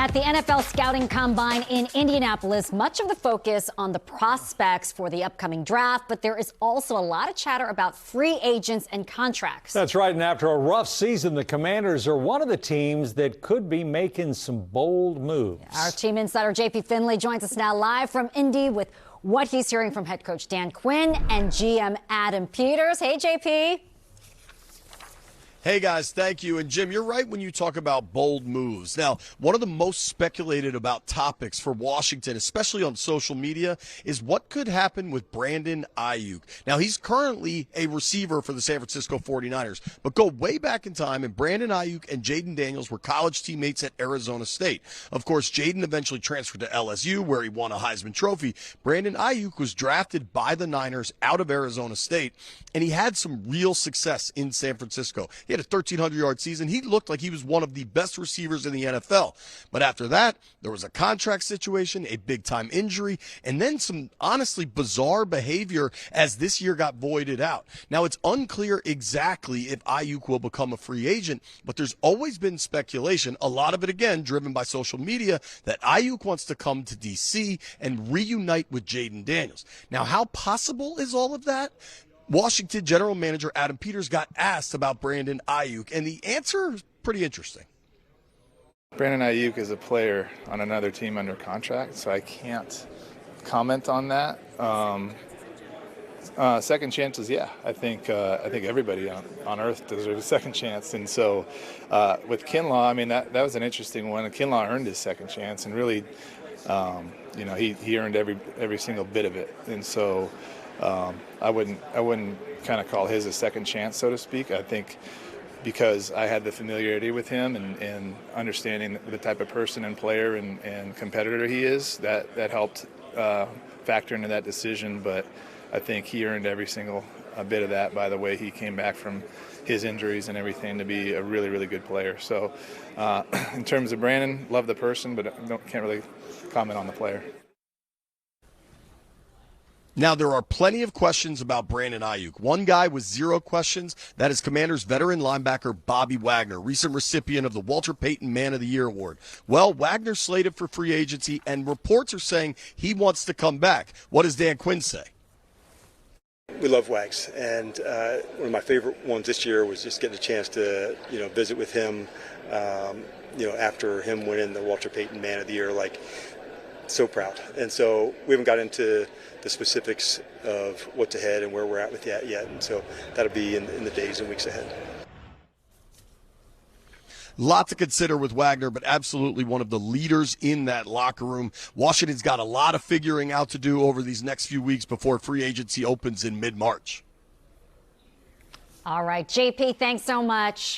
At the NFL Scouting Combine in Indianapolis, much of the focus on the prospects for the upcoming draft, but there is also a lot of chatter about free agents and contracts. That's right, and after a rough season, the Commanders are one of the teams that could be making some bold moves. Our team insider JP Finlay joins us now live from Indy with what he's hearing from head coach Dan Quinn and GM Adam Peters. Hey, JP. Hey guys, thank you. And Jim, you're right when you talk about bold moves. Now, one of the most speculated about topics for Washington, especially on social media, is what could happen with Brandon Ayuk. Now, he's currently a receiver for the San Francisco 49ers, but go way back in time, and Brandon Ayuk and Jaden Daniels were college teammates at Arizona State. Of course, Jaden eventually transferred to LSU, where he won a Heisman Trophy. Brandon Ayuk was drafted by the Niners out of Arizona State, and he had some real success in San Francisco. He had a 1,300-yard season. He looked like he was one of the best receivers in the NFL. But after that, there was a contract situation, a big-time injury, and then some honestly bizarre behavior as this year got voided out. Now, it's unclear exactly if Ayuk will become a free agent, but there's always been speculation, a lot of it, again, driven by social media, that Ayuk wants to come to D.C. and reunite with Jaden Daniels. Now, how possible is all of that? Washington general manager Adam Peters got asked about Brandon Ayuk, and the answer is pretty interesting. Brandon Ayuk is a player on another team under contract, so I can't comment on that. Second chances, yeah. I think everybody on earth deserves a second chance, and so with Kinlaw, I mean that was an interesting one. Kinlaw earned his second chance, and really, he earned every single bit of it, and so. I wouldn't kind of call his a second chance, so to speak. I think because I had the familiarity with him and understanding the type of person and player and competitor he is, that helped factor into that decision. But I think he earned every single bit of that by the way he came back from his injuries and everything to be a really, really good player. So in terms of Brandon, love the person, but can't really comment on the player. Now, there are plenty of questions about Brandon Ayuk. One guy with zero questions, that is Commanders veteran linebacker Bobby Wagner, recent recipient of the Walter Payton Man of the Year Award. Well, Wagner's slated for free agency, and reports are saying he wants to come back. What does Dan Quinn say? We love Wags, and one of my favorite ones this year was just getting a chance to, visit with him, after him winning the Walter Payton Man of the Year, so proud. And so we haven't got into the specifics of what's ahead and where we're at with that yet, and so that'll be in the days and weeks ahead. Lot to consider with Wagner, but absolutely one of the leaders in that locker room. Washington's got a lot of figuring out to do over these next few weeks before free agency opens in mid-March. All right, JP, thanks so much.